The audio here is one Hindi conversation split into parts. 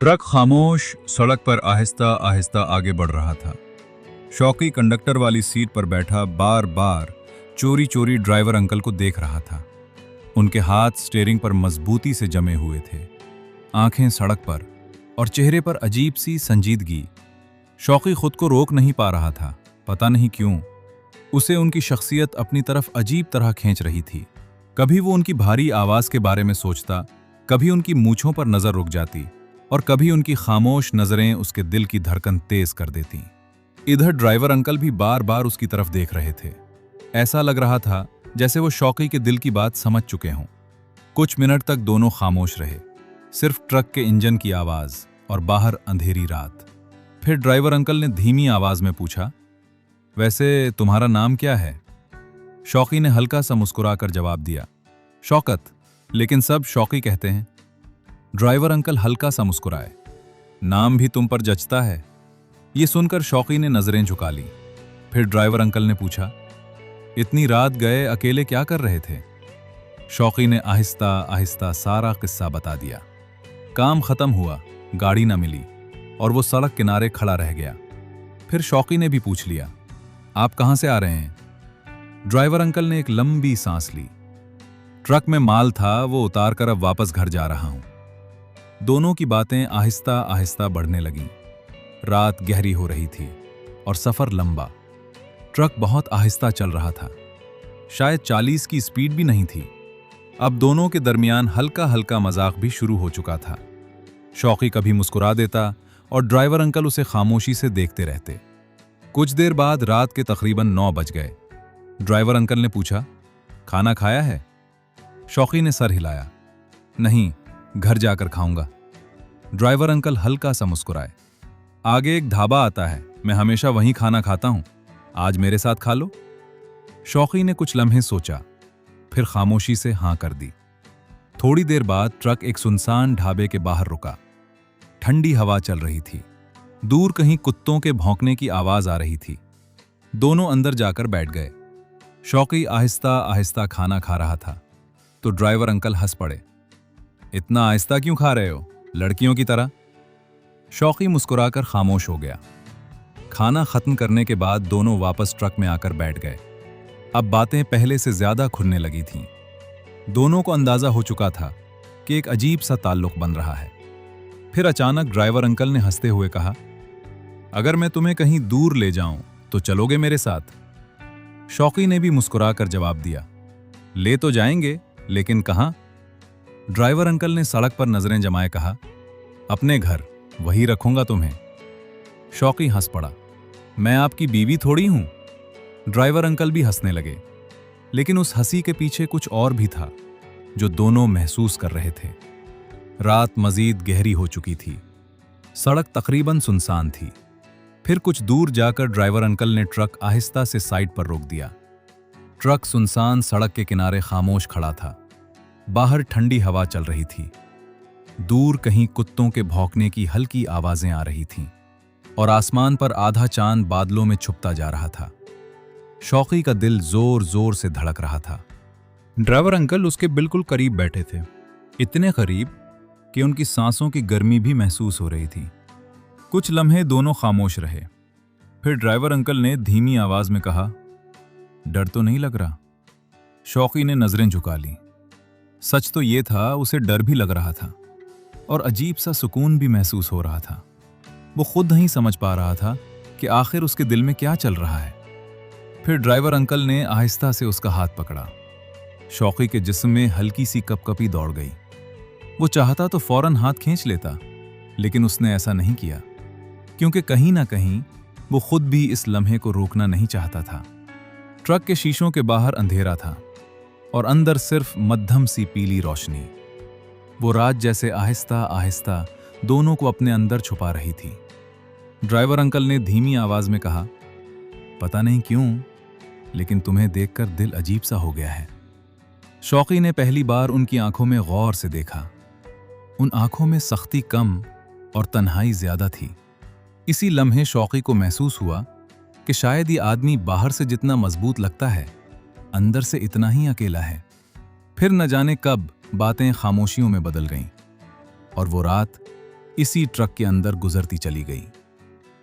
ट्रक खामोश सड़क पर आहिस्ता आहिस्ता आगे बढ़ रहा था। शौकी कंडक्टर वाली सीट पर बैठा बार बार चोरी चोरी ड्राइवर अंकल को देख रहा था। उनके हाथ स्टीयरिंग पर मजबूती से जमे हुए थे, आंखें सड़क पर और चेहरे पर अजीब सी संजीदगी। शौकी खुद को रोक नहीं पा रहा था, पता नहीं क्यों। उसे उनकी शख्सियत अपनी तरफ अजीब तरह खींच रही थी। कभी वो उनकी भारी आवाज के बारे में सोचता, कभी उनकी मूंछों पर नजर रुक जाती और कभी उनकी खामोश नजरें उसके दिल की धड़कन तेज कर देती। इधर ड्राइवर अंकल भी बार बार उसकी तरफ देख रहे थे। ऐसा लग रहा था जैसे वो शौकी के दिल की बात समझ चुके हों। कुछ मिनट तक दोनों खामोश रहे, सिर्फ ट्रक के इंजन की आवाज और बाहर अंधेरी रात। फिर ड्राइवर अंकल ने धीमी आवाज में पूछा, वैसे तुम्हारा नाम क्या है? शौकी ने हल्का सा मुस्कुराकर जवाब दिया, शौकत, लेकिन सब शौकी कहते हैं। ड्राइवर अंकल हल्का सा मुस्कुराए, नाम भी तुम पर जचता है। ये सुनकर शौकी ने नजरें झुका ली। फिर ड्राइवर अंकल ने पूछा, इतनी रात गए अकेले क्या कर रहे थे? शौकी ने आहिस्ता आहिस्ता सारा किस्सा बता दिया। काम खत्म हुआ, गाड़ी ना मिली और वो सड़क किनारे खड़ा रह गया। फिर शौकी ने भी पूछ लिया, आप कहां से आ रहे हैं? ड्राइवर अंकल ने एक लंबी सांस ली। ट्रक में माल था, वो उतार कर अब वापस घर जा रहा हूं। दोनों की बातें आहिस्ता आहिस्ता बढ़ने लगीं। रात गहरी हो रही थी और सफर लंबा। ट्रक बहुत आहिस्ता चल रहा था, शायद 40 की स्पीड भी नहीं थी। अब दोनों के दरमियान हल्का हल्का मजाक भी शुरू हो चुका था। शौकी कभी मुस्कुरा देता और ड्राइवर अंकल उसे खामोशी से देखते रहते। कुछ देर बाद रात के तकरीबन 9 बज गए। ड्राइवर अंकल ने पूछा, खाना खाया है? शौकी ने सर हिलाया, नहीं, घर जाकर खाऊंगा। ड्राइवर अंकल हल्का सा मुस्कुराए, आगे एक ढाबा आता है, मैं हमेशा वहीं खाना खाता हूं, आज मेरे साथ खा लो। शौकी ने कुछ लम्हे सोचा, फिर खामोशी से हां कर दी। थोड़ी देर बाद ट्रक एक सुनसान ढाबे के बाहर रुका। ठंडी हवा चल रही थी, दूर कहीं कुत्तों के भौंकने की आवाज आ रही थी। दोनों अंदर जाकर बैठ गए। शौकी आहिस्ता आहिस्ता खाना खा रहा था तो ड्राइवर अंकल हंस पड़े, इतना आहिस्ता क्यों खा रहे हो, लड़कियों की तरह? शौकी मुस्कुराकर खामोश हो गया। खाना खत्म करने के बाद दोनों वापस ट्रक में आकर बैठ गए। अब बातें पहले से ज्यादा खुलने लगी थीं। दोनों को अंदाजा हो चुका था कि एक अजीब सा ताल्लुक बन रहा है। फिर अचानक ड्राइवर अंकल ने हंसते हुए कहा, अगर मैं तुम्हें कहीं दूर ले जाऊं तो चलोगे मेरे साथ? शौकी ने भी मुस्कुराकर जवाब दिया, ले तो जाएंगे, लेकिन कहां? ड्राइवर अंकल ने सड़क पर नजरें जमाए कहा, अपने घर, वही रखूंगा तुम्हें। शौकी हंस पड़ा, मैं आपकी बीवी थोड़ी हूं। ड्राइवर अंकल भी हंसने लगे, लेकिन उस हंसी के पीछे कुछ और भी था जो दोनों महसूस कर रहे थे। रात मजीद गहरी हो चुकी थी, सड़क तकरीबन सुनसान थी। फिर कुछ दूर जाकर ड्राइवर अंकल ने ट्रक आहिस्ता से साइड पर रोक दिया। ट्रक सुनसान सड़क के किनारे खामोश खड़ा था। बाहर ठंडी हवा चल रही थी, दूर कहीं कुत्तों के भौंकने की हल्की आवाजें आ रही थीं और आसमान पर आधा चांद बादलों में छुपता जा रहा था। शौकी का दिल जोर जोर से धड़क रहा था। ड्राइवर अंकल उसके बिल्कुल करीब बैठे थे, इतने करीब कि उनकी सांसों की गर्मी भी महसूस हो रही थी। कुछ लम्हे दोनों खामोश रहे। फिर ड्राइवर अंकल ने धीमी आवाज में कहा, डर तो नहीं लग रहा? शौकी ने नजरें झुका ली। सच तो ये था, उसे डर भी लग रहा था और अजीब सा सुकून भी महसूस हो रहा था। वो खुद नहीं समझ पा रहा था कि आखिर उसके दिल में क्या चल रहा है। फिर ड्राइवर अंकल ने आहिस्ता से उसका हाथ पकड़ा। शौकी के जिस्म में हल्की सी कपकपी दौड़ गई। वो चाहता तो फौरन हाथ खींच लेता, लेकिन उसने ऐसा नहीं किया, क्योंकि कहीं ना कहीं वो खुद भी इस लम्हे को रोकना नहीं चाहता था। ट्रक के शीशों के बाहर अंधेरा था और अंदर सिर्फ मध्यम सी पीली रोशनी। वो रात जैसे आहिस्ता आहिस्ता दोनों को अपने अंदर छुपा रही थी। ड्राइवर अंकल ने धीमी आवाज में कहा, पता नहीं क्यों, लेकिन तुम्हें देखकर दिल अजीब सा हो गया है। शौकी ने पहली बार उनकी आंखों में गौर से देखा। उन आंखों में सख्ती कम और तन्हाई ज्यादा थी। इसी लम्हे शौकी को महसूस हुआ कि शायद ये आदमी बाहर से जितना मजबूत लगता है, अंदर से इतना ही अकेला है। फिर न जाने कब बातें खामोशियों में बदल गईं और वो रात इसी ट्रक के अंदर गुजरती चली गई।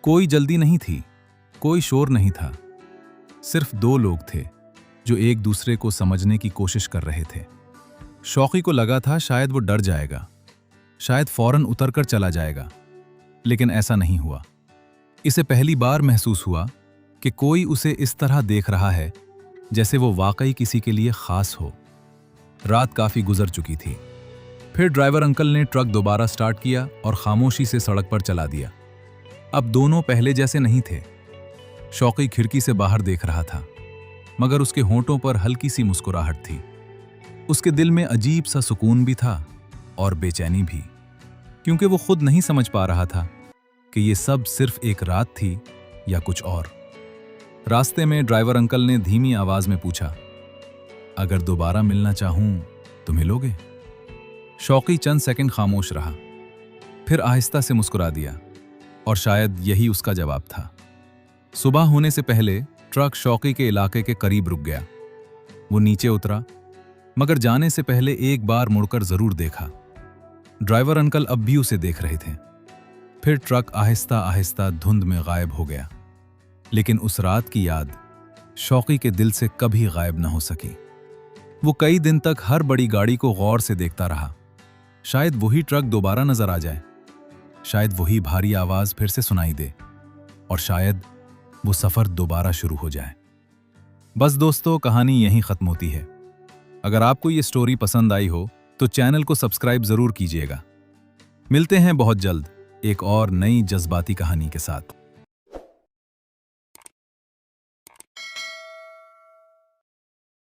कोई जल्दी नहीं थी, कोई शोर नहीं था, सिर्फ दो लोग थे जो एक दूसरे को समझने की कोशिश कर रहे थे। शौकी को लगा था शायद वो डर जाएगा, शायद फौरन उतरकर चला जाएगा, लेकिन ऐसा नहीं हुआ। इसे पहली बार महसूस हुआ कि कोई उसे इस तरह देख रहा है जैसे वो वाकई किसी के लिए खास हो। रात काफी गुजर चुकी थी। फिर ड्राइवर अंकल ने ट्रक दोबारा स्टार्ट किया और खामोशी से सड़क पर चला दिया। अब दोनों पहले जैसे नहीं थे। शौकी खिड़की से बाहर देख रहा था, मगर उसके होंठों पर हल्की सी मुस्कुराहट थी। उसके दिल में अजीब सा सुकून भी था और बेचैनी भी, क्योंकि वो खुद नहीं समझ पा रहा था कि ये सब सिर्फ एक रात थी या कुछ और। रास्ते में ड्राइवर अंकल ने धीमी आवाज में पूछा, अगर दोबारा मिलना चाहूं तो मिलोगे? शौकी चंद सेकंड खामोश रहा, फिर आहिस्ता से मुस्कुरा दिया, और शायद यही उसका जवाब था। सुबह होने से पहले ट्रक शौकी के इलाके के करीब रुक गया। वो नीचे उतरा, मगर जाने से पहले एक बार मुड़कर जरूर देखा। ड्राइवर अंकल अब भी उसे देख रहे थे। फिर ट्रक आहिस्ता आहिस्ता धुंध में गायब हो गया, लेकिन उस रात की याद शौकी के दिल से कभी गायब न हो सकी। वो कई दिन तक हर बड़ी गाड़ी को गौर से देखता रहा। शायद वही ट्रक दोबारा नजर आ जाए, शायद वही भारी आवाज फिर से सुनाई दे, और शायद वो सफर दोबारा शुरू हो जाए। बस दोस्तों, कहानी यहीं खत्म होती है। अगर आपको ये स्टोरी पसंद आई हो तो चैनल को सब्सक्राइब जरूर कीजिएगा। मिलते हैं बहुत जल्द एक और नई जज्बाती कहानी के साथ।